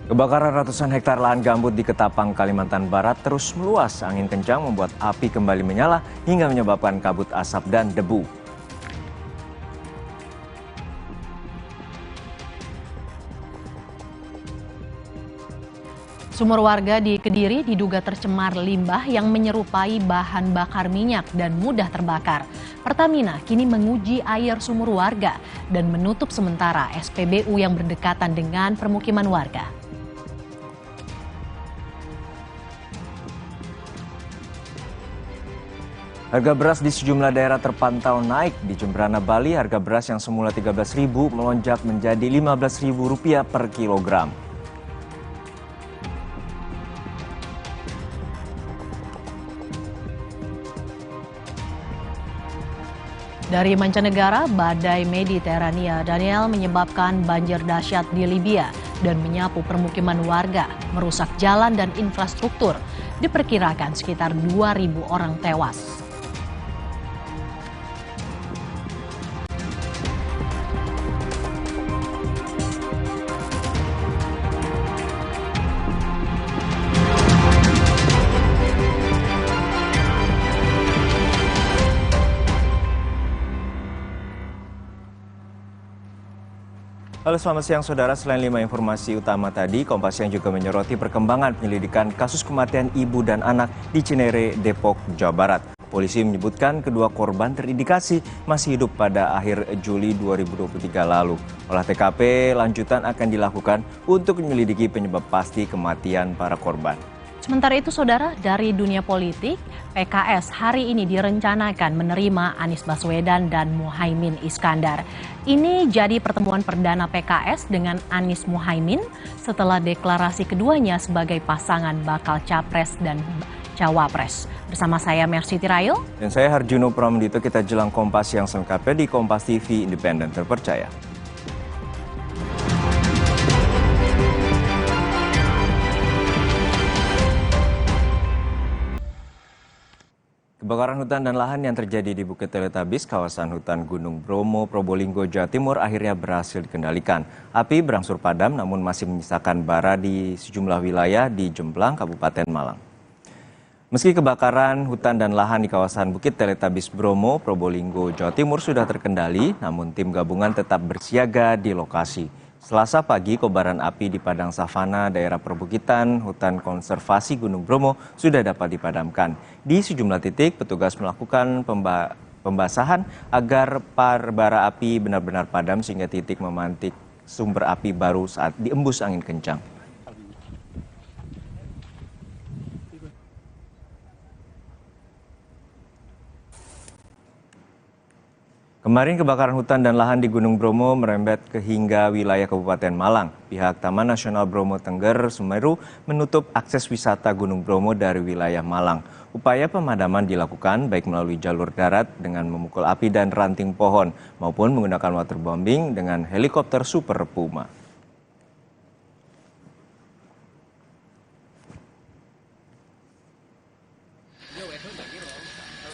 Kebakaran ratusan hektar lahan gambut di Ketapang, Kalimantan Barat terus meluas. Angin kencang membuat api kembali menyala hingga menyebabkan kabut asap dan debu. Sumur warga di Kediri diduga tercemar limbah yang menyerupai bahan bakar minyak dan mudah terbakar. Pertamina kini menguji air sumur warga dan menutup sementara SPBU yang berdekatan dengan permukiman warga. Harga beras di sejumlah daerah terpantau naik. Di Jemberana, Bali, harga beras yang semula Rp13.000 melonjak menjadi Rp15.000 per kilogram. Dari mancanegara, badai Mediterania Daniel menyebabkan banjir dahsyat di Libya dan menyapu permukiman warga, merusak jalan dan infrastruktur. Diperkirakan sekitar 2.000 orang tewas. Halo, selamat siang saudara. Selain 5 informasi utama tadi, Kompas Siang juga menyoroti perkembangan penyelidikan kasus kematian ibu dan anak di Cinere, Depok, Jawa Barat. Polisi menyebutkan kedua korban terindikasi masih hidup pada akhir Juli 2023 lalu. Olah TKP lanjutan akan dilakukan untuk menyelidiki penyebab pasti kematian para korban. Sementara itu, saudara, dari dunia politik, PKS hari ini direncanakan menerima Anies Baswedan dan Muhaimin Iskandar. Ini jadi pertemuan perdana PKS dengan Anies Muhaimin setelah deklarasi keduanya sebagai pasangan bakal Capres dan Cawapres. Bersama saya Mercy Tirayo. Dan saya Harjuno Pramdito, kita jelang Kompas yang selengkapnya di Kompas TV Independen Terpercaya. Kebakaran hutan dan lahan yang terjadi di Bukit Teletabis, kawasan hutan Gunung Bromo, Probolinggo, Jawa Timur akhirnya berhasil dikendalikan. Api berangsur padam namun masih menyisakan bara di sejumlah wilayah di Jemblang, Kabupaten Malang. Meski kebakaran hutan dan lahan di kawasan Bukit Teletabis Bromo, Probolinggo, Jawa Timur sudah terkendali, namun tim gabungan tetap bersiaga di lokasi. Selasa pagi, kobaran api di padang savana daerah perbukitan hutan konservasi Gunung Bromo sudah dapat dipadamkan. Di sejumlah titik, petugas melakukan pembasahan agar bara api benar-benar padam sehingga titik memantik sumber api baru saat diembus angin kencang. Kemarin kebakaran hutan dan lahan di Gunung Bromo merembet ke hingga wilayah Kabupaten Malang. Pihak Taman Nasional Bromo Tengger Semeru menutup akses wisata Gunung Bromo dari wilayah Malang. Upaya pemadaman dilakukan baik melalui jalur darat dengan memukul api dan ranting pohon maupun menggunakan waterbombing dengan helikopter Super Puma.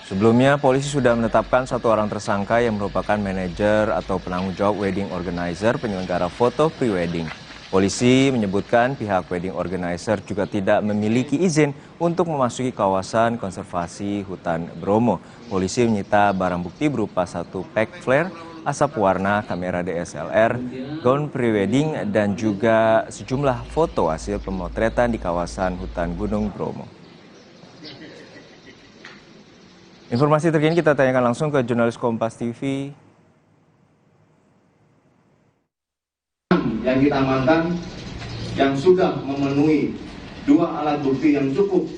Sebelumnya, polisi sudah menetapkan satu orang tersangka yang merupakan manajer atau penanggung jawab wedding organizer penyelenggara foto pre-wedding. Polisi menyebutkan pihak wedding organizer juga tidak memiliki izin untuk memasuki kawasan konservasi hutan Bromo. Polisi menyita barang bukti berupa satu pack flare, asap warna, kamera DSLR, gaun pre-wedding, dan juga sejumlah foto hasil pemotretan di kawasan hutan Gunung Bromo. Informasi terkini kita tanyakan langsung ke jurnalis Kompas TV. Yang kita amankan yang sudah memenuhi 2 alat bukti yang cukup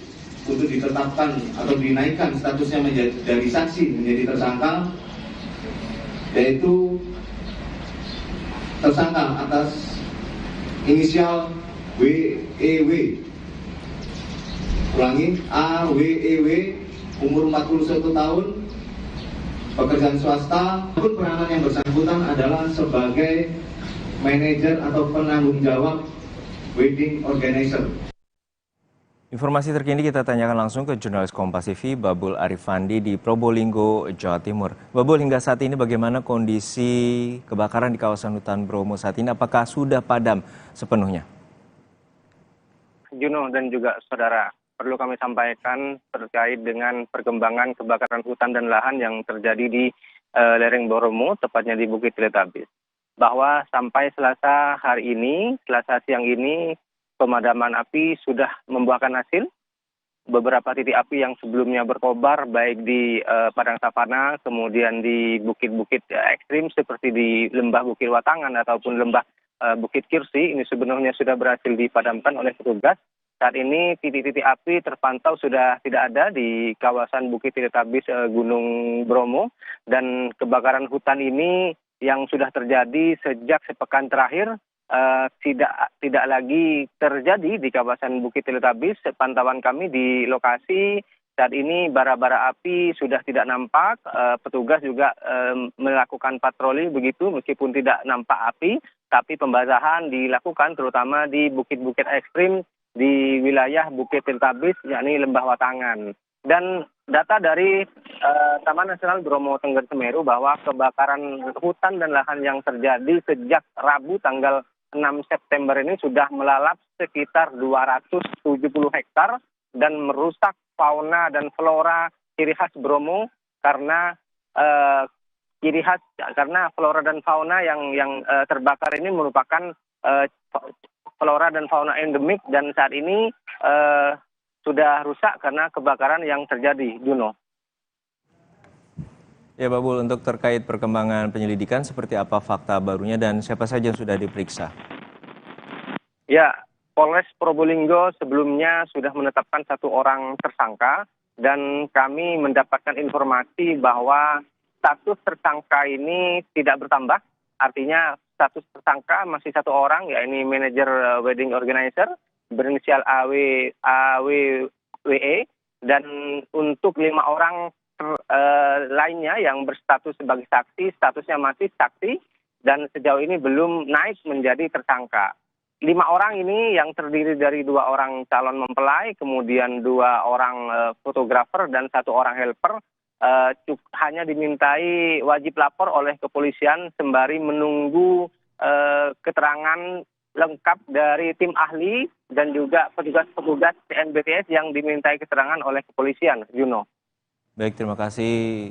untuk ditetapkan atau dinaikkan statusnya menjadi dari saksi menjadi tersangka, yaitu tersangka atas inisial WEW, ulangi AWEW, umur 41 tahun, pekerjaan swasta. Peranan yang bersangkutan adalah sebagai manajer atau penanggung jawab wedding organizer. Informasi terkini kita tanyakan langsung ke jurnalis Kompas TV Babul Arifandi di Probolinggo, Jawa Timur. Babul, hingga saat ini bagaimana kondisi kebakaran di kawasan hutan Bromo saat ini? Apakah sudah padam sepenuhnya? Juno dan juga saudara, perlu kami sampaikan terkait dengan perkembangan kebakaran hutan dan lahan yang terjadi di lereng Bromo, tepatnya di Bukit Teletabis. Bahwa sampai Selasa hari ini, Selasa siang ini, pemadaman api sudah membuahkan hasil. Beberapa titik api yang sebelumnya berkobar, baik di padang savana, kemudian di bukit-bukit ekstrim seperti di lembah Bukit Watangan ataupun lembah Bukit Kirsi, ini sebenarnya sudah berhasil dipadamkan oleh petugas. Saat ini titik-titik api terpantau sudah tidak ada di kawasan Bukit Teletabis Gunung Bromo, dan kebakaran hutan ini yang sudah terjadi sejak sepekan terakhir tidak lagi terjadi di kawasan Bukit Teletabis. Pantauan kami di lokasi saat ini bara-bara api sudah tidak nampak. Petugas juga melakukan patroli begitu meskipun tidak nampak api, tapi pembasahan dilakukan terutama di bukit-bukit ekstrim di wilayah Bukit Teletabis, yakni Lembah Watangan. Dan data dari Taman Nasional Bromo Tengger Semeru bahwa kebakaran hutan dan lahan yang terjadi sejak Rabu tanggal 6 September ini sudah melalap sekitar 270 hektar dan merusak fauna dan flora ciri khas Bromo karena flora dan fauna yang terbakar ini merupakan flora dan fauna endemik dan saat ini sudah rusak karena kebakaran yang terjadi, Juno. Ya, Pak Bul, untuk terkait perkembangan penyelidikan, seperti apa fakta barunya dan siapa saja yang sudah diperiksa? Ya, Polres Probolinggo sebelumnya sudah menetapkan 1 orang tersangka dan kami mendapatkan informasi bahwa status tersangka ini tidak bertambah. Artinya status tersangka masih 1 orang, yakni manajer wedding organizer berinisial AWWE, dan untuk 5 orang lainnya yang berstatus sebagai saksi, statusnya masih saksi dan sejauh ini belum naik menjadi tersangka. 5 orang ini yang terdiri dari 2 orang calon mempelai, kemudian 2 orang fotografer dan 1 orang helper, hanya dimintai wajib lapor oleh kepolisian sembari menunggu keterangan lengkap dari tim ahli dan juga petugas-petugas TNBTS yang dimintai keterangan oleh kepolisian, Juno. Baik, terima kasih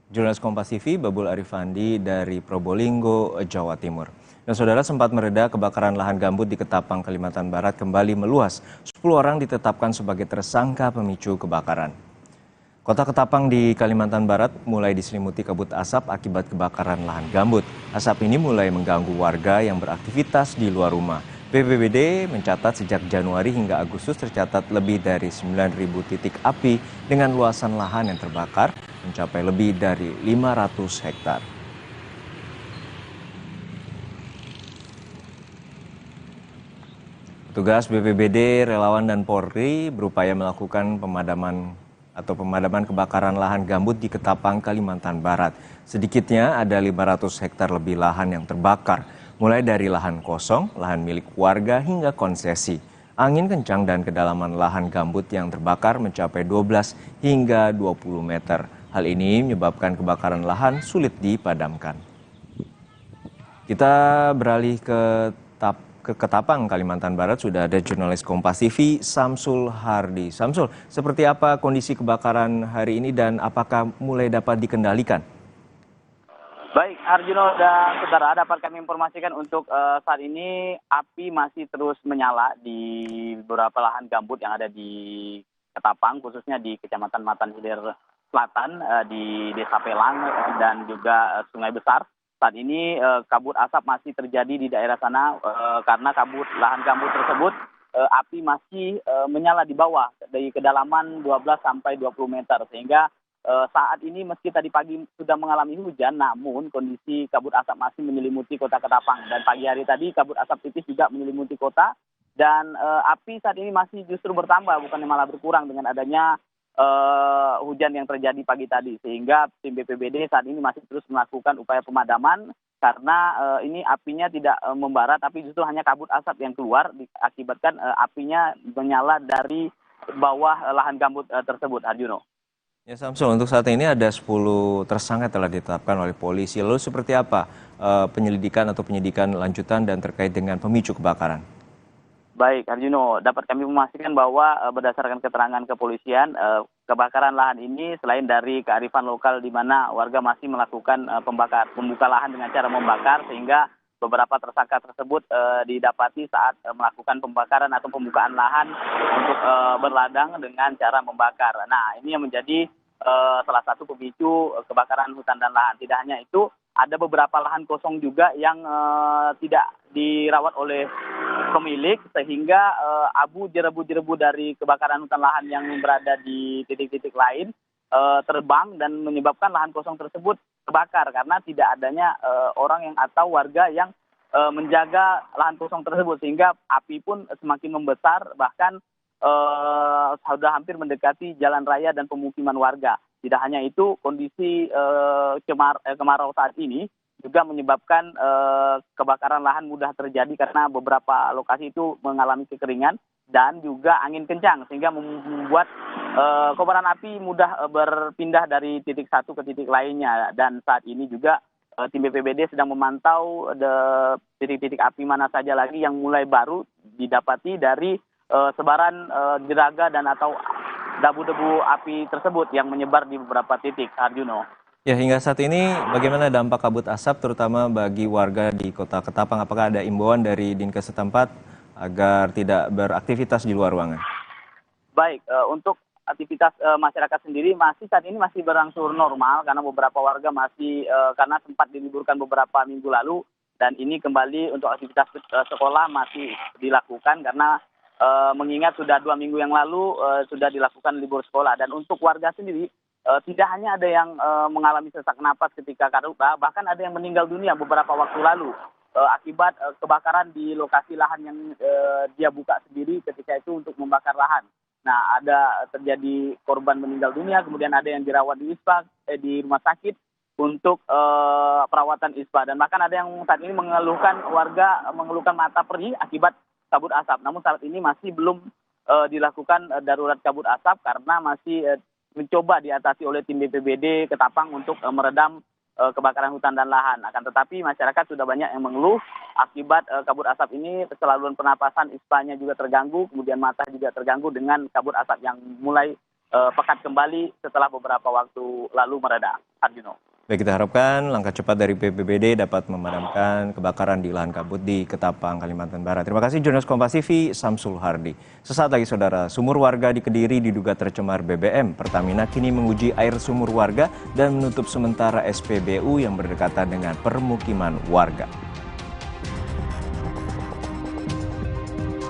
jurnalis Kompas TV Babul Arifandi dari Probolinggo, Jawa Timur. Dan saudara, sempat mereda kebakaran lahan gambut di Ketapang, Kalimantan Barat kembali meluas. 10 orang ditetapkan sebagai tersangka pemicu kebakaran. Kota Ketapang di Kalimantan Barat mulai diselimuti kabut asap akibat kebakaran lahan gambut. Asap ini mulai mengganggu warga yang beraktivitas di luar rumah. BPBD mencatat sejak Januari hingga Agustus tercatat lebih dari 9.000 titik api dengan luasan lahan yang terbakar mencapai lebih dari 500 hektar. Petugas BPBD, relawan dan Polri berupaya melakukan pemadaman kebakaran lahan gambut di Ketapang, Kalimantan Barat. Sedikitnya ada 500 hektar lebih lahan yang terbakar, mulai dari lahan kosong, lahan milik warga hingga konsesi. Angin kencang dan kedalaman lahan gambut yang terbakar mencapai 12 hingga 20 meter. Hal ini menyebabkan kebakaran lahan sulit dipadamkan. Kita beralih ke Ketapang, Kalimantan Barat, sudah ada jurnalis Kompas TV Samsul Hardi. Samsul, seperti apa kondisi kebakaran hari ini dan apakah mulai dapat dikendalikan? Baik, Arjuno dan saudara, dapat kami informasikan untuk saat ini api masih terus menyala di beberapa lahan gambut yang ada di Ketapang, khususnya di Kecamatan Matan Hilir Selatan, di Desa Pelang dan juga Sungai Besar. Saat ini kabut asap masih terjadi di daerah sana karena lahan gambut tersebut api masih menyala di bawah dari kedalaman 12 sampai 20 meter, sehingga saat ini meski tadi pagi sudah mengalami hujan, namun kondisi kabut asap masih menyelimuti kota Ketapang. Dan pagi hari tadi kabut asap tipis juga menyelimuti kota. Dan api saat ini masih justru bertambah, bukannya malah berkurang dengan adanya hujan yang terjadi pagi tadi. Sehingga tim BPBD saat ini masih terus melakukan upaya pemadaman karena ini apinya tidak membara, tapi justru hanya kabut asap yang keluar akibatkan apinya menyala dari bawah lahan gambut tersebut, Arjuno. Ya, Samsul, untuk saat ini ada 10 tersangka telah ditetapkan oleh polisi. Lalu seperti apa penyelidikan atau penyidikan lanjutan dan terkait dengan pemicu kebakaran? Baik, Arjuno, dapat kami memastikan bahwa berdasarkan keterangan kepolisian, kebakaran lahan ini selain dari kearifan lokal di mana warga masih melakukan pembuka lahan dengan cara membakar, sehingga beberapa tersangka tersebut didapati saat melakukan pembakaran atau pembukaan lahan untuk berladang dengan cara membakar. Nah, ini yang menjadi salah satu pemicu kebakaran hutan dan lahan. Tidak hanya itu, ada beberapa lahan kosong juga yang tidak dirawat oleh pemilik, sehingga abu jerebu-jerebu dari kebakaran hutan lahan yang berada di titik-titik lain terbang dan menyebabkan lahan kosong tersebut terbakar karena tidak adanya orang yang atau warga yang menjaga lahan kosong tersebut, sehingga api pun semakin membesar, bahkan sudah hampir mendekati jalan raya dan pemukiman warga. Tidak hanya itu, kondisi kemarau saat ini juga menyebabkan kebakaran lahan mudah terjadi karena beberapa lokasi itu mengalami kekeringan dan juga angin kencang, sehingga membuat kobaran api mudah berpindah dari titik satu ke titik lainnya. Dan saat ini juga tim BPBD sedang memantau titik-titik api mana saja lagi yang mulai baru didapati dari sebaran jeraga dan atau debu-debu api tersebut yang menyebar di beberapa titik, Arjuno. Ya, hingga saat ini bagaimana dampak kabut asap terutama bagi warga di Kota Ketapang? Apakah ada imbauan dari Dinkes setempat agar tidak beraktivitas di luar ruangan? Baik, untuk aktivitas masyarakat sendiri saat ini masih berangsur normal karena beberapa warga masih karena sempat diliburkan beberapa minggu lalu, dan ini kembali untuk aktivitas sekolah masih dilakukan karena mengingat sudah 2 minggu yang lalu sudah dilakukan libur sekolah. Dan untuk warga sendiri tidak hanya ada yang mengalami sesak napas ketika karhutla, bahkan ada yang meninggal dunia beberapa waktu lalu akibat kebakaran di lokasi lahan yang dia buka sendiri ketika itu untuk membakar lahan. Nah, ada terjadi korban meninggal dunia, kemudian ada yang dirawat di di rumah sakit untuk perawatan ISPA, dan bahkan ada yang saat ini mengeluhkan mata perih akibat kabut asap. Namun saat ini masih belum dilakukan darurat kabut asap karena masih mencoba diatasi oleh tim BPBD Ketapang untuk meredam kebakaran hutan dan lahan. Akan tetapi masyarakat sudah banyak yang mengeluh akibat kabut asap ini, saluran pernapasan ISPA-nya juga terganggu, kemudian mata juga terganggu dengan kabut asap yang mulai pekat kembali setelah beberapa waktu lalu mereda. Arjuno. Baik, kita harapkan langkah cepat dari BPBD dapat memadamkan kebakaran di lahan gambut di Ketapang, Kalimantan Barat. Terima kasih jurnalis Kompas TV Samsul Hardi. Sesaat lagi saudara, sumur warga di Kediri diduga tercemar BBM. Pertamina kini menguji air sumur warga dan menutup sementara SPBU yang berdekatan dengan permukiman warga.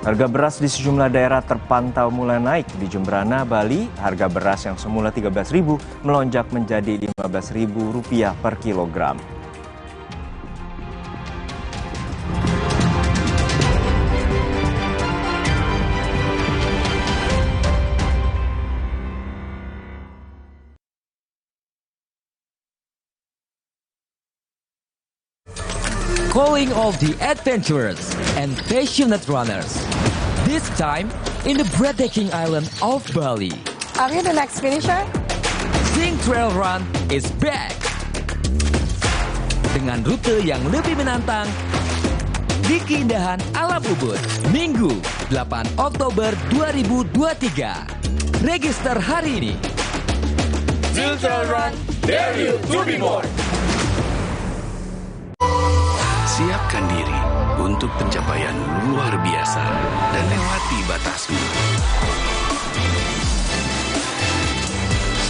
Harga beras di sejumlah daerah terpantau mulai naik. Di Jembrana, Bali, harga beras yang semula Rp13.000 melonjak menjadi Rp15.000 per kilogram. Calling all the adventurers and passionate runners. This time in the breathtaking island of Bali. Are you the next finisher? Zing Trail Run is back. Dengan rute yang lebih menantang di keindahan alam Ubud, Minggu 8 Oktober 2023. Register hari ini. Zing Trail Run, dare you to be more. Siapkan diri untuk pencapaian luar biasa dan lewati batasmu.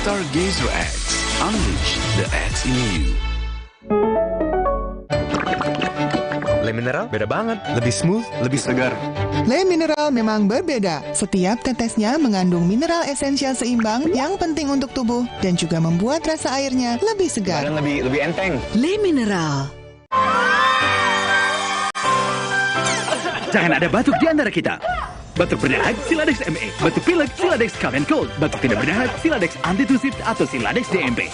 Stargazer X, unleash the X in you. Le Mineral beda banget, lebih smooth, lebih segar. Le Mineral memang berbeda. Setiap tetesnya mengandung mineral esensial seimbang yang penting untuk tubuh dan juga membuat rasa airnya lebih segar. Dan lebih enteng. Le Mineral. Jangan ada batuk di antara kita. Batuk berdahak Siladex ME, batuk pilek Siladex Cough and Cold, batuk tidak berdahak Siladex Antitusif atau Siladex DMP.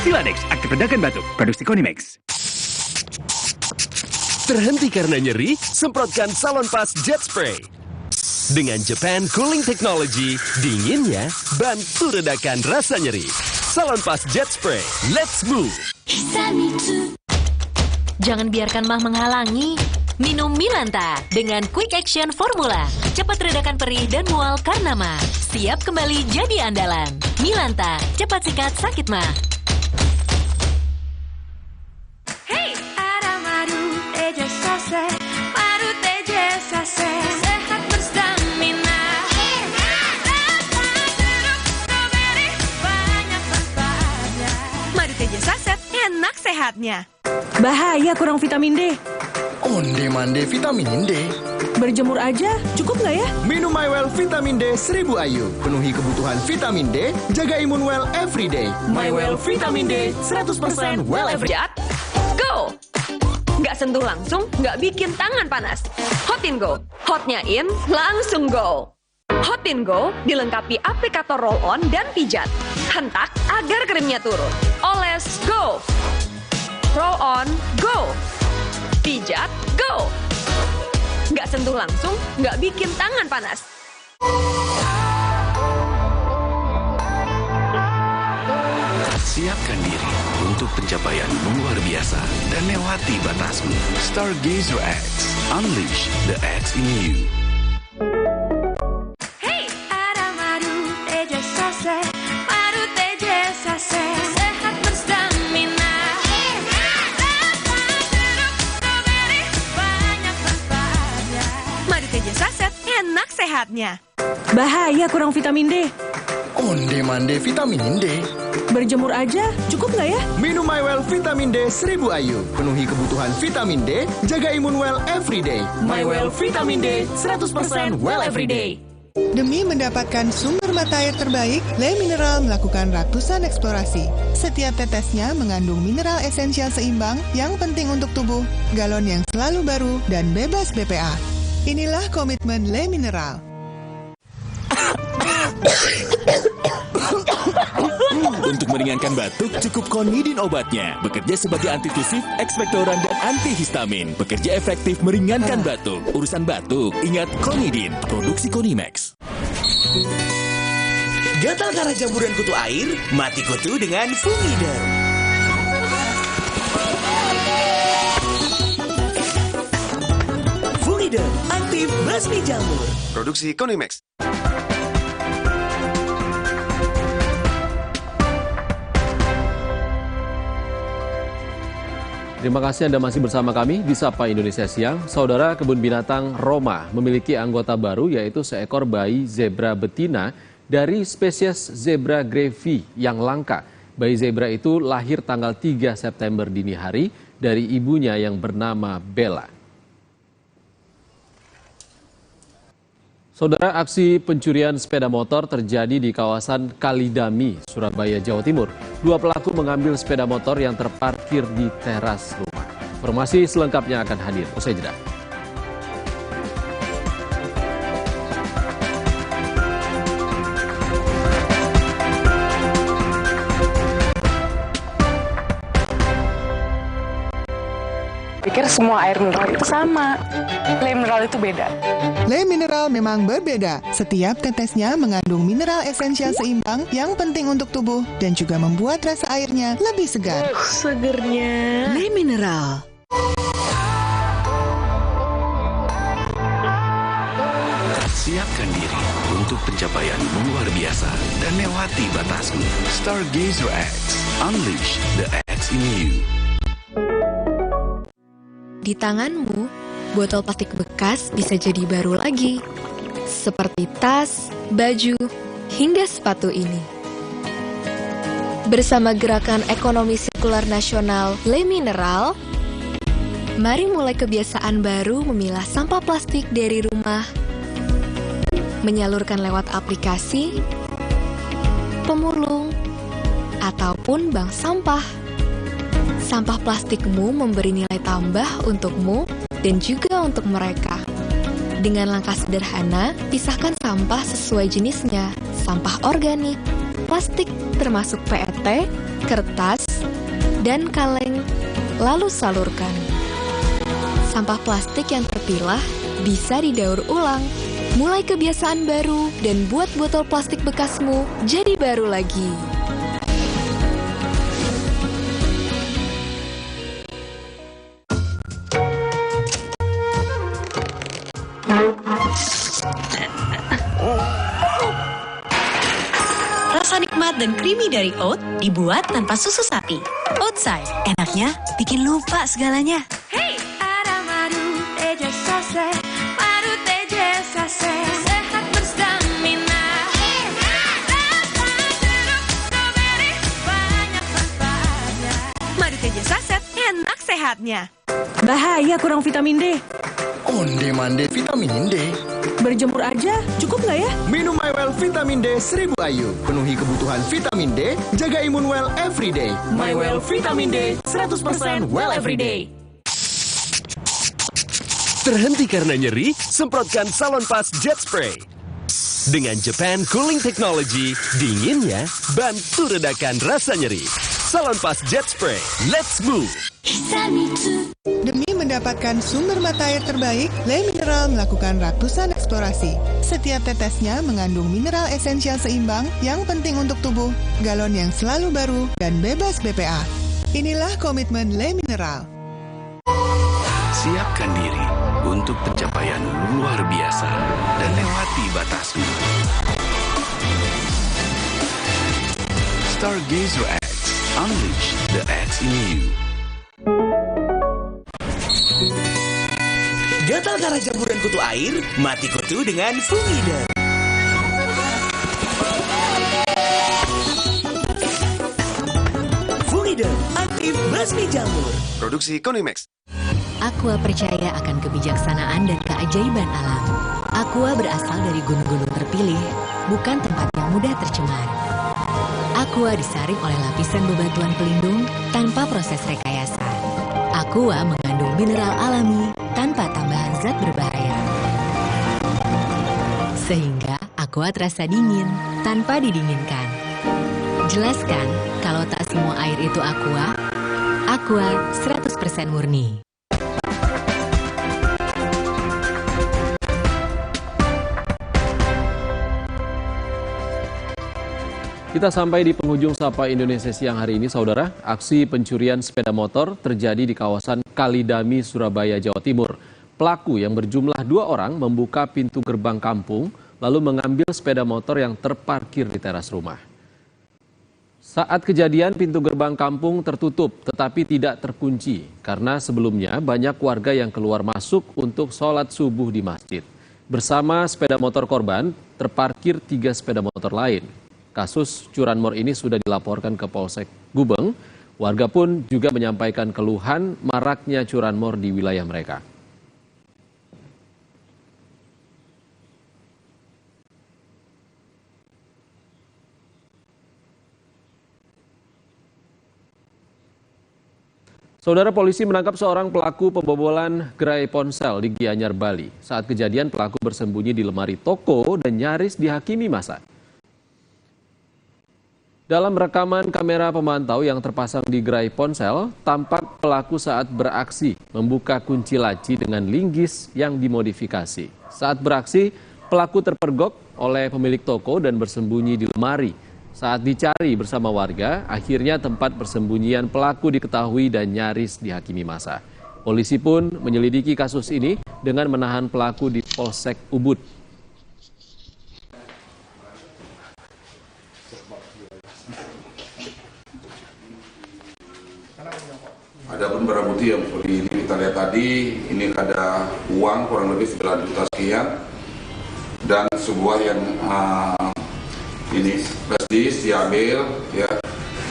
Siladex aktif redakan batuk, produksi Konimax. Terhenti karena nyeri, semprotkan Salonpas Jet Spray. Dengan Japan Cooling Technology, dinginnya bantu redakan rasa nyeri. Salonpas Jet Spray, let's move. Jangan biarkan mah menghalangi. Minum Milanta dengan Quick Action Formula. Cepat redakan perih dan mual karena mah. Siap kembali jadi andalan. Milanta, cepat sikat sakit mah. Hey, ada madu teja sase, madu teja sase, sehat berstamina. Rasa jeruk stroberi banyak manfaatnya. Madu teja saset, enak sehatnya. Bahaya kurang vitamin D. Onde-mande vitamin D. Berjemur aja, cukup nggak ya? Minum MyWell Vitamin D 1000 IU. Penuhi kebutuhan vitamin D, jaga imun well everyday. MyWell Vitamin D 100% well everyday. Go! Nggak sentuh langsung, nggak bikin tangan panas. Hot in Go. Hotnya in, langsung go. Hot in Go dilengkapi aplikator roll-on dan pijat. Hentak agar krimnya turun. Oles, go! Roll on, go! Pijat, go! Nggak sentuh langsung, nggak bikin tangan panas. Siapkan diri untuk pencapaian luar biasa dan lewati batasmu. Stargazer X. Unleash the X in you. Hey, ada madu teja sase, madu teja sase, sehat berstamina. Rasa jeruk stroberi banyak manfaatnya. Madu teja saset, enak sehatnya. Bahaya kurang vitamin D. Onde-mande vitamin D. Berjemur aja, cukup nggak ya? Minum MyWell Vitamin D 1000 IU. Penuhi kebutuhan vitamin D, jaga imun well everyday. MyWell Vitamin D 100% well everyday. Demi mendapatkan sumber mata air terbaik, Le Mineral melakukan ratusan eksplorasi. Setiap tetesnya mengandung mineral esensial seimbang yang penting untuk tubuh, galon yang selalu baru, dan bebas BPA. Inilah komitmen Le Mineral. Untuk meringankan batuk, cukup Konidin obatnya. Bekerja sebagai antitusif, ekspektoran, dan antihistamin. Bekerja efektif meringankan batuk. Urusan batuk, ingat Konidin. Produksi Konimax. Gatal karena jamburan kutu air? Mati kutu dengan Fungiderm. Fungiderm, aktif basmi jamur. Produksi Konimax. Terima kasih Anda masih bersama kami di Sapa Indonesia Siang. Saudara, kebun binatang Roma memiliki anggota baru yaitu seekor bayi zebra betina dari spesies zebra grevi yang langka. Bayi zebra itu lahir tanggal 3 September dini hari dari ibunya yang bernama Bella. Saudara, aksi pencurian sepeda motor terjadi di kawasan Kalidami, Surabaya, Jawa Timur. Dua pelaku mengambil sepeda motor yang terparkir di teras rumah. Informasi selengkapnya akan hadir usai jeda. Pikir semua air mineral itu sama. Le Mineral itu beda. Le Mineral memang berbeda. Setiap tetesnya mengandung mineral esensial seimbang yang penting untuk tubuh dan juga membuat rasa airnya lebih segar. Segernya. Le Mineral. Siapkan diri untuk pencapaian luar biasa dan lewati batasmu. Stargazer X. Unleash the X in you. Di tanganmu, botol plastik bekas bisa jadi baru lagi. Seperti tas, baju, hingga sepatu ini. Bersama Gerakan Ekonomi Sirkular Nasional Le Mineral, mari mulai kebiasaan baru memilah sampah plastik dari rumah, menyalurkan lewat aplikasi, pemulung, ataupun bank sampah. Sampah plastikmu memberi nilai tambah untukmu dan juga untuk mereka. Dengan langkah sederhana, pisahkan sampah sesuai jenisnya. Sampah organik, plastik termasuk PET, kertas, dan kaleng, lalu salurkan. Sampah plastik yang terpilah bisa didaur ulang. Mulai kebiasaan baru dan buat botol plastik bekasmu jadi baru lagi. dan creamy dari oat dibuat tanpa susu sapi. Oatside, enaknya bikin lupa segalanya. Hey, ada madu teja sase, madu teja sase, sehat berstamina. Rasa jeruk strawberry banyak manfaatnya. Madu teja saset, enak sehatnya. Bahaya kurang vitamin D. Onde-mande vitamin D. Berjemur aja, cukup nggak ya? Minum MyWell Vitamin D 1000 IU. Penuhi kebutuhan vitamin D, jaga imun well everyday. MyWell Vitamin D 100% well everyday. Terhenti karena nyeri? Semprotkan Salonpas Jet Spray. Dengan Japan Cooling Technology, dinginnya bantu redakan rasa nyeri. Salonpas Jet Spray, let's move! Demi mendapatkan sumber mata air terbaik, Le Mineral melakukan ratusan eksplorasi. Setiap tetesnya mengandung mineral esensial seimbang yang penting untuk tubuh, galon yang selalu baru, dan bebas BPA. Inilah komitmen Le Mineral. Siapkan diri untuk pencapaian luar biasa dan lewati batasmu. Stargazer X, unleash the X in you. Gatal karena campuran kutu air? Mati kutu dengan Fumida. Fumida, aktif basmi jamur. Produksi Konimax. Aqua percaya akan kebijaksanaan dan keajaiban alam. Aqua berasal dari gunung-gunung terpilih, bukan tempat yang mudah tercemar. Aqua disaring oleh lapisan bebatuan pelindung tanpa proses rekayasa. Aqua mengandung mineral alami tanpa tambahan zat berbahaya. Sehingga Aqua terasa dingin tanpa didinginkan. Jelaskan kalau tak semua air itu Aqua. Aqua 100% murni. Kita sampai di penghujung Sapa Indonesia Siang hari ini, saudara. Aksi pencurian sepeda motor terjadi di kawasan Kalidami, Surabaya, Jawa Timur. Pelaku yang berjumlah 2 orang membuka pintu gerbang kampung, lalu mengambil sepeda motor yang terparkir di teras rumah. Saat kejadian, pintu gerbang kampung tertutup, tetapi tidak terkunci, karena sebelumnya banyak warga yang keluar masuk untuk sholat subuh di masjid. Bersama sepeda motor korban, terparkir 3 sepeda motor lain. Kasus curanmor ini sudah dilaporkan ke Polsek Gubeng. Warga pun juga menyampaikan keluhan maraknya curanmor di wilayah mereka. Saudara, polisi menangkap seorang pelaku pembobolan gerai ponsel di Gianyar, Bali. Saat kejadian, pelaku bersembunyi di lemari toko dan nyaris dihakimi massa. Dalam rekaman kamera pemantau yang terpasang di gerai ponsel, tampak pelaku saat beraksi membuka kunci laci dengan linggis yang dimodifikasi. Saat beraksi, pelaku terpergok oleh pemilik toko dan bersembunyi di lemari. Saat dicari bersama warga, akhirnya tempat persembunyian pelaku diketahui dan nyaris dihakimi massa. Polisi pun menyelidiki kasus ini dengan menahan pelaku di Polsek Ubud. Adapun barang bukti yang seperti ini kita lihat tadi, ini ada uang kurang lebih 9 juta sekian dan sebuah yang ini flash disk diambil, ya,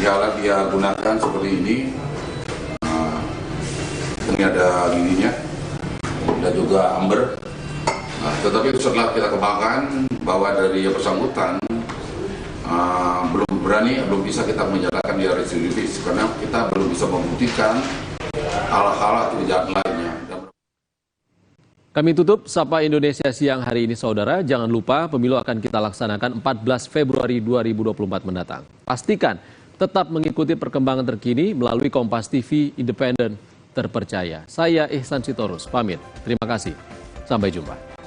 alat dia gunakan seperti ini. Ini ada gininya dan juga amber. Tetapi setelah kita kembangkan bahwa dari yang bersangkutan belum bisa kita menyatakan dia residivis karena kita belum bisa membuktikan hal-hal atau kejahatan lainnya. Kami tutup Sapa Indonesia Siang hari ini, saudara. Jangan lupa pemilu akan kita laksanakan 14 Februari 2024 mendatang. Pastikan tetap mengikuti perkembangan terkini melalui Kompas TV independen terpercaya. Saya Ihsan Sitorus, pamit. Terima kasih. Sampai jumpa.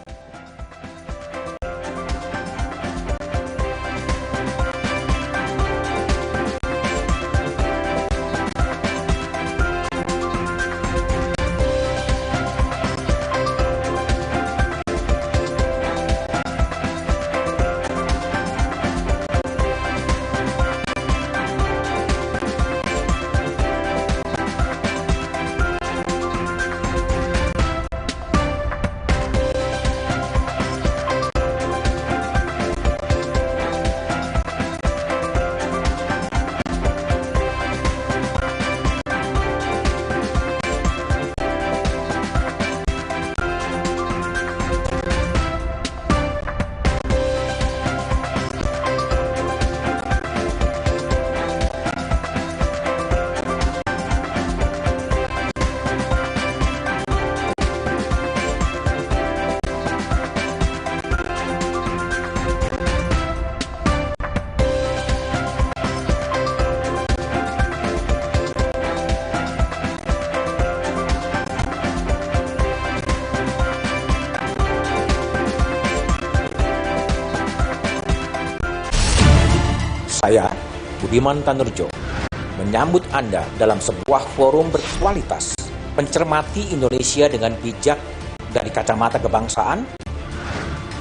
Budiman Tanurjo menyambut Anda dalam sebuah forum berkualitas, mencermati Indonesia dengan bijak dari kacamata kebangsaan.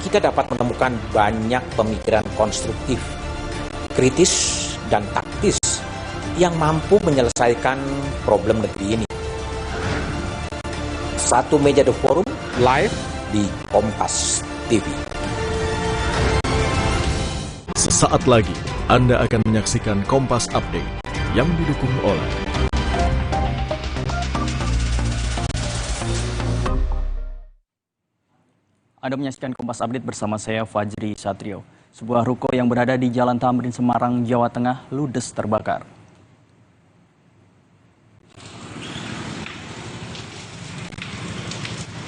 Kita dapat menemukan banyak pemikiran konstruktif, kritis, dan taktis yang mampu menyelesaikan problem negeri ini. Satu meja The Forum live di Kompas TV. Sesaat lagi Anda akan menyaksikan Kompas Update yang didukung oleh Anda menyaksikan Kompas Update bersama saya Fajri Satrio. Sebuah ruko yang berada di Jalan Tamrin, Semarang, Jawa Tengah ludes terbakar.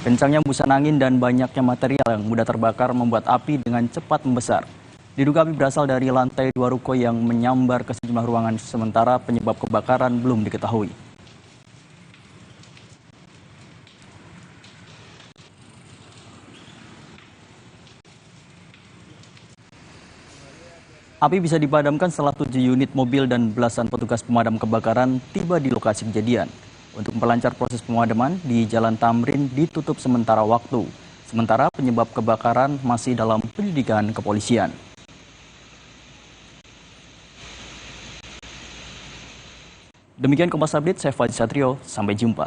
Kencangnya hembusan angin dan banyaknya material yang mudah terbakar membuat api dengan cepat membesar. Diduga api berasal dari lantai 2 ruko yang menyambar ke sejumlah ruangan, sementara penyebab kebakaran belum diketahui. Api bisa dipadamkan setelah 7 unit mobil dan belasan petugas pemadam kebakaran tiba di lokasi kejadian. Untuk memperlancar proses pemadaman, di Jalan Tamrin ditutup sementara waktu. Sementara penyebab kebakaran masih dalam penyelidikan kepolisian. Demikian Kompas Update, saya Fajri Satrio. Sampai jumpa.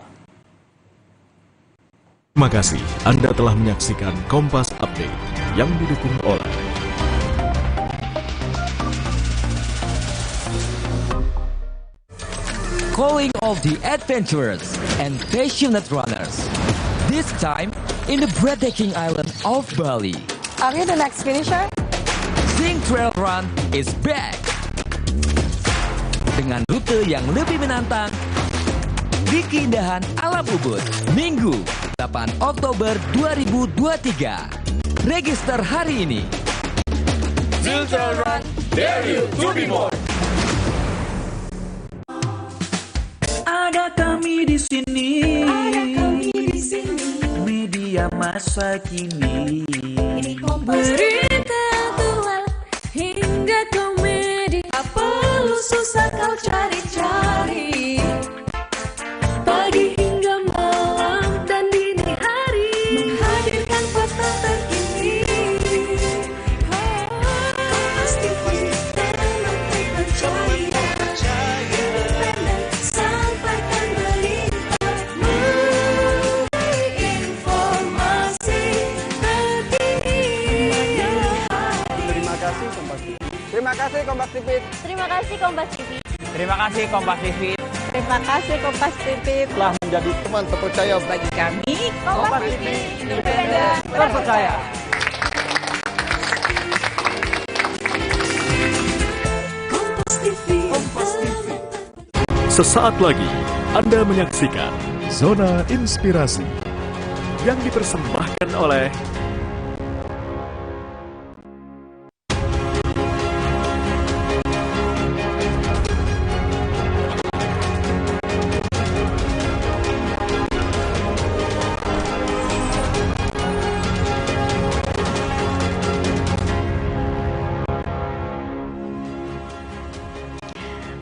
Terima kasih Anda telah menyaksikan Kompas Update yang didukung oleh Calling all the adventurers and passionate runners. This time in the breathtaking island of Bali. Are you the next finisher? Zing Trail Run is back. Dengan rute yang lebih menantang di keindahan alam Ubud, Minggu 8 Oktober 2023. Register hari ini. Zing Trail Run, dare you to be more. Ada kami di sini. Media masa kini. Berita aktual hingga komedi. Tak perlu susah kau cari-cari. Pagi hingga malam dan dini hari menghadirkan fakta terkini. Kompas TV, teman terpercaya. Independen, sampaikan berita. Informasi terkini. Terima kasih Kompas TV. Terima kasih Kompas TV. Terima kasih Kompas TV. Terima kasih Kompas TV. Terima kasih Kompas TV. Telah menjadi teman terpercaya bagi kami. Kompas TV, independen, terpercaya. Sesaat lagi Anda menyaksikan Zona Inspirasi yang dipersembahkan oleh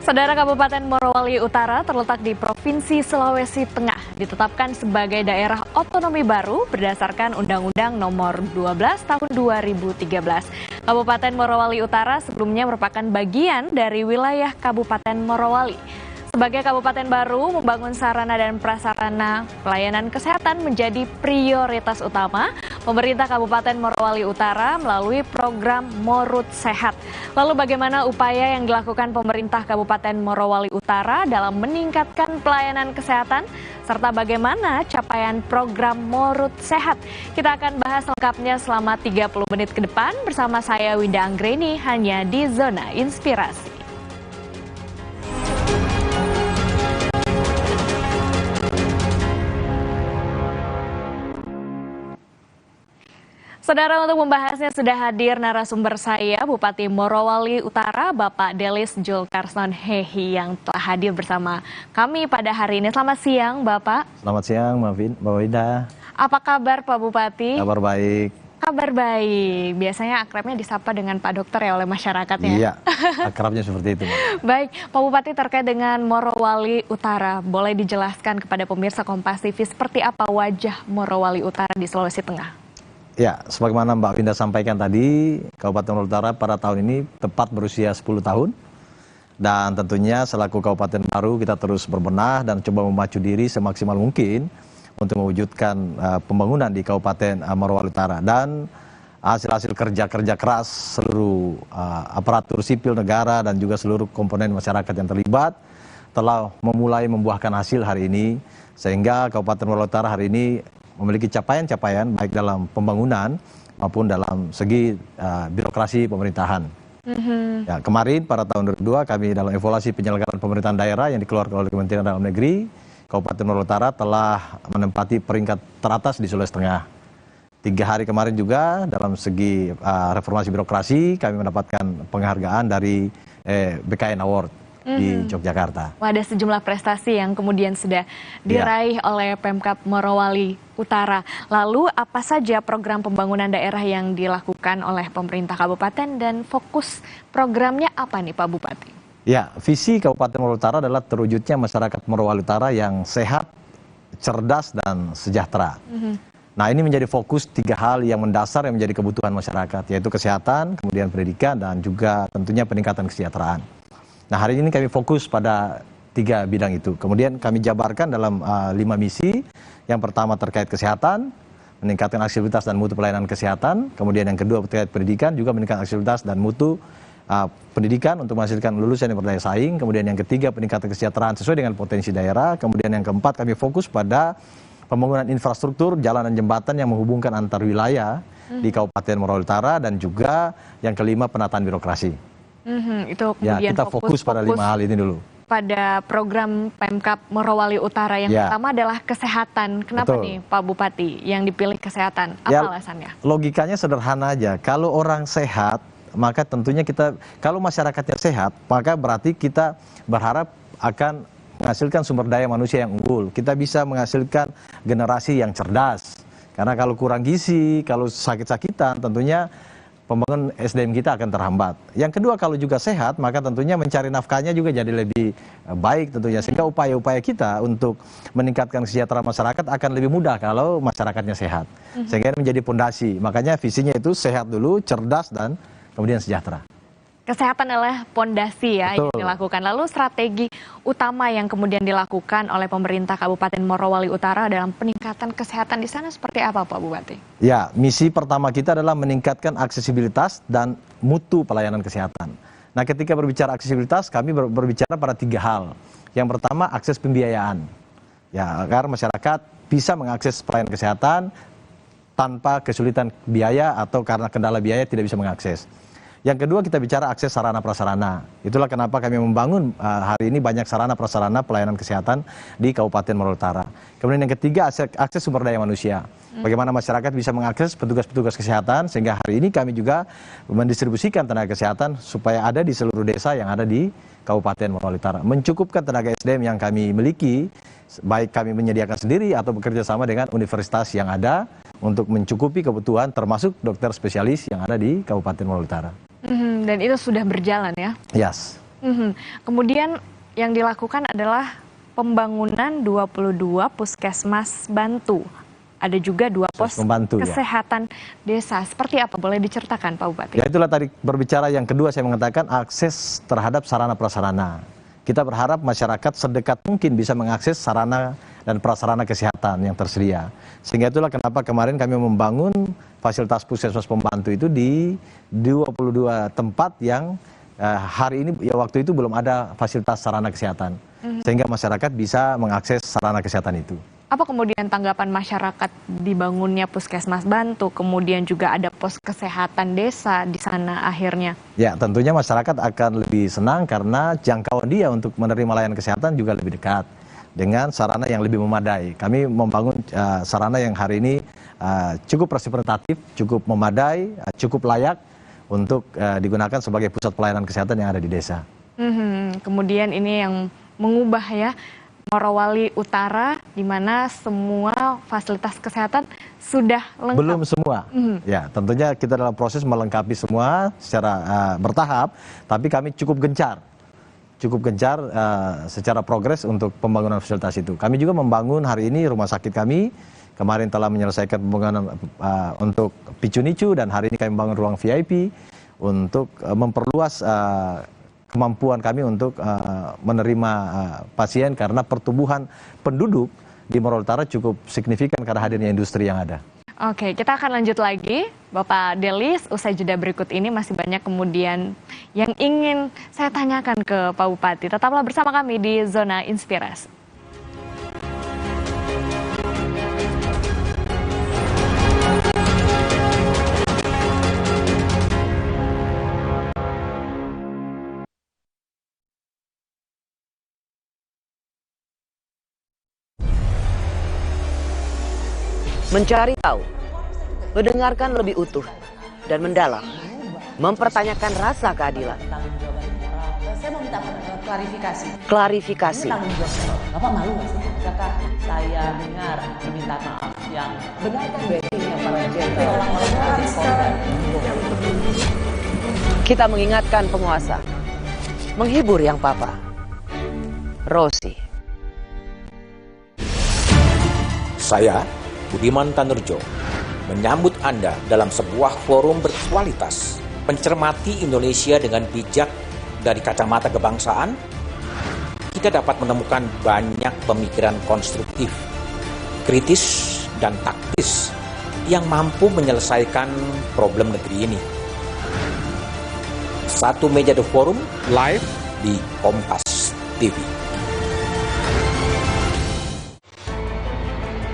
Saudara, Kabupaten Morowali Utara terletak di Provinsi Sulawesi Tengah, ditetapkan sebagai daerah otonomi baru berdasarkan Undang-Undang Nomor 12 Tahun 2013. Kabupaten Morowali Utara sebelumnya merupakan bagian dari wilayah Kabupaten Morowali. Sebagai kabupaten baru, membangun sarana dan prasarana pelayanan kesehatan menjadi prioritas utama pemerintah Kabupaten Morowali Utara melalui program Morut Sehat. Lalu bagaimana upaya yang dilakukan pemerintah Kabupaten Morowali Utara dalam meningkatkan pelayanan kesehatan, serta bagaimana capaian program Morut Sehat? Kita akan bahas lengkapnya selama 30 menit ke depan bersama saya Winda Anggreni hanya di Zona Inspirasi. Saudara, untuk membahasnya sudah hadir narasumber saya, Bupati Morowali Utara, Bapak Delis Julkarsnon Hehi, yang telah hadir bersama kami pada hari ini. Selamat siang, Bapak. Selamat siang, Mbak Winda. Apa kabar, Pak Bupati? Kabar baik. Kabar baik. Biasanya akrabnya disapa dengan Pak Dokter ya oleh masyarakatnya. Iya, akrabnya seperti itu. Baik, Pak Bupati, terkait dengan Morowali Utara, boleh dijelaskan kepada pemirsa Kompas TV seperti apa wajah Morowali Utara di Sulawesi Tengah? Ya, sebagaimana Mbak Winda sampaikan tadi, Kabupaten Morowali Utara pada tahun ini tepat berusia 10 tahun. Dan tentunya selaku kabupaten baru kita terus berbenah dan coba memacu diri semaksimal mungkin untuk mewujudkan pembangunan di Kabupaten Morowali Utara. Dan hasil-hasil kerja keras seluruh aparatur sipil negara dan juga seluruh komponen masyarakat yang terlibat telah memulai membuahkan hasil hari ini, sehingga Kabupaten Morowali Utara hari ini memiliki capaian-capaian baik dalam pembangunan maupun dalam segi birokrasi pemerintahan. Ya, kemarin pada tahun 2002 kami dalam evaluasi penyelenggaraan pemerintahan daerah yang dikeluarkan oleh Kementerian Dalam Negeri, Kabupaten Morowali Utara telah menempati peringkat teratas di Sulawesi Tengah. 3 hari kemarin juga dalam segi reformasi birokrasi kami mendapatkan penghargaan dari BKN Award di Yogyakarta. Wah, ada sejumlah prestasi yang kemudian sudah diraih oleh Pemkab Morowali Utara. Lalu apa saja program pembangunan daerah yang dilakukan oleh pemerintah kabupaten dan fokus programnya apa nih Pak Bupati? Ya, visi Kabupaten Morowali Utara adalah terwujudnya masyarakat Morowali Utara yang sehat, cerdas, dan sejahtera. Nah, ini menjadi fokus 3 hal yang mendasar yang menjadi kebutuhan masyarakat, yaitu kesehatan, kemudian pendidikan, dan juga tentunya peningkatan kesejahteraan. Nah, hari ini kami fokus pada 3 bidang itu. Kemudian kami jabarkan dalam 5 misi. Yang pertama terkait kesehatan, meningkatkan aksesibilitas dan mutu pelayanan kesehatan. Kemudian yang kedua terkait pendidikan, juga meningkatkan aksesibilitas dan mutu pendidikan untuk menghasilkan lulusan yang berdaya saing. Kemudian yang ketiga peningkatan kesejahteraan sesuai dengan potensi daerah. Kemudian yang keempat kami fokus pada pembangunan infrastruktur jalan dan jembatan yang menghubungkan antar wilayah di Kabupaten Morowali Utara, dan juga yang kelima penataan birokrasi. Itu kemudian ya, kita fokus pada 5 hal ini dulu. Pada program Pemkab Morowali Utara yang pertama adalah kesehatan. Kenapa nih Pak Bupati yang dipilih kesehatan? Apa alasannya? Logikanya sederhana aja. Kalau orang sehat, maka tentunya kita, kalau masyarakatnya sehat, maka berarti kita berharap akan menghasilkan sumber daya manusia yang unggul. Kita bisa menghasilkan generasi yang cerdas. Karena kalau kurang gizi, kalau sakit-sakitan, tentunya pembangunan SDM kita akan terhambat. Yang kedua, kalau juga sehat, maka tentunya mencari nafkahnya juga jadi lebih baik tentunya. Sehingga upaya-upaya kita untuk meningkatkan kesejahteraan masyarakat akan lebih mudah kalau masyarakatnya sehat. Sehingga ini menjadi pondasi. Makanya visinya itu sehat dulu, cerdas, dan kemudian sejahtera. Kesehatan adalah pondasi ya yang dilakukan. Lalu strategi utama yang kemudian dilakukan oleh pemerintah Kabupaten Morowali Utara dalam peningkatan kesehatan di sana seperti apa Pak Bupati? Ya, misi pertama kita adalah meningkatkan aksesibilitas dan mutu pelayanan kesehatan. Nah, ketika berbicara aksesibilitas, kami berbicara pada 3 hal. Yang pertama, akses pembiayaan. Ya, agar masyarakat bisa mengakses pelayanan kesehatan tanpa kesulitan biaya atau karena kendala biaya tidak bisa mengakses. Yang kedua, kita bicara akses sarana prasarana. Itulah kenapa kami membangun hari ini banyak sarana prasarana pelayanan kesehatan di Kabupaten Morowali Utara. Kemudian yang ketiga, akses sumber daya manusia. Bagaimana masyarakat bisa mengakses petugas-petugas kesehatan, sehingga hari ini kami juga mendistribusikan tenaga kesehatan supaya ada di seluruh desa yang ada di Kabupaten Morowali Utara. Mencukupkan tenaga SDM yang kami miliki, baik kami menyediakan sendiri atau bekerja sama dengan universitas yang ada untuk mencukupi kebutuhan termasuk dokter spesialis yang ada di Kabupaten Morowali Utara. Dan itu sudah berjalan ya? Yes. Kemudian yang dilakukan adalah pembangunan 22 puskesmas bantu. Ada juga 2 pos kesehatan desa. Seperti apa? Boleh diceritakan Pak Bupati? Ya, itulah tadi berbicara yang kedua saya mengatakan akses terhadap sarana prasarana. Kita berharap masyarakat sedekat mungkin bisa mengakses sarana dan prasarana kesehatan yang tersedia. Sehingga itulah kenapa kemarin kami membangun fasilitas puskesmas pembantu itu di 22 tempat yang hari ini ya waktu itu belum ada fasilitas sarana kesehatan. Sehingga masyarakat bisa mengakses sarana kesehatan itu. Apa kemudian tanggapan masyarakat dibangunnya puskesmas bantu, kemudian juga ada pos kesehatan desa di sana akhirnya? Ya, tentunya masyarakat akan lebih senang karena jangkauan dia untuk menerima layanan kesehatan juga lebih dekat dengan sarana yang lebih memadai. Kami membangun sarana yang hari ini cukup representatif, cukup memadai, cukup layak untuk digunakan sebagai pusat pelayanan kesehatan yang ada di desa. Kemudian ini yang mengubah ya Morowali Utara, di mana semua fasilitas kesehatan sudah lengkap. Belum semua. Ya, tentunya kita dalam proses melengkapi semua secara bertahap, tapi kami cukup gencar secara progres untuk pembangunan fasilitas itu. Kami juga membangun hari ini rumah sakit kami. Kemarin telah menyelesaikan pembangunan untuk Picu-Nicu, dan hari ini kami membangun ruang VIP untuk memperluas kemampuan kami untuk menerima pasien, karena pertumbuhan penduduk di Morowali Utara cukup signifikan karena hadirnya industri yang ada. Oke, kita akan lanjut lagi. Bapak Delis, usai jeda berikut ini masih banyak kemudian yang ingin saya tanyakan ke Pak Bupati. Tetaplah bersama kami di Zona Inspirasi. Mencari tahu, mendengarkan lebih utuh dan mendalam, mempertanyakan rasa keadilan. Saya mau minta klarifikasi. Klarifikasi. Bapak malu nggak sih? Apakah saya dengar permintaan maaf yang benar kan backing-nya para jenderal orang-orang korban? Kita mengingatkan penguasa, menghibur yang papa. Rosi. Saya Budiman Tanurjo menyambut Anda dalam sebuah forum berkualitas, mencermati Indonesia dengan bijak dari kacamata kebangsaan. Kita dapat menemukan banyak pemikiran konstruktif, kritis, dan taktis yang mampu menyelesaikan problem negeri ini. Satu Meja The Forum live di Kompas TV.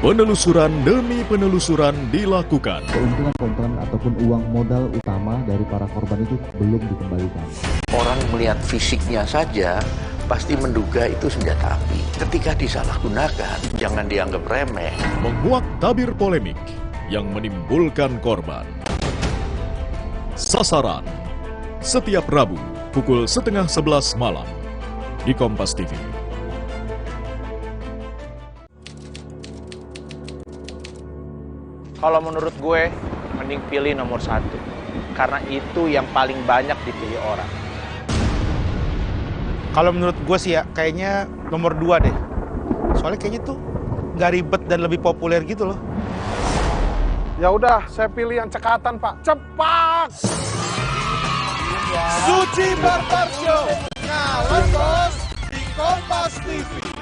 Penelusuran demi penelusuran dilakukan. Keuntungan ataupun uang modal utama dari para korban itu belum dikembalikan. Orang melihat fisiknya saja pasti menduga itu senjata api. Ketika disalahgunakan, jangan dianggap remeh. Menguak tabir polemik yang menimbulkan korban. Sasaran setiap Rabu pukul 10:30 malam di Kompas TV. Kalau menurut gue, mending pilih nomor 1. Karena itu yang paling banyak dipilih orang. Kalau menurut gue sih ya, kayaknya nomor 2 deh. Soalnya kayaknya tuh nggak ribet dan lebih populer gitu loh. Ya udah, saya pilih yang cekatan, Pak. Cepat! Suci Barbar Show, ngalah bos di Kompas TV.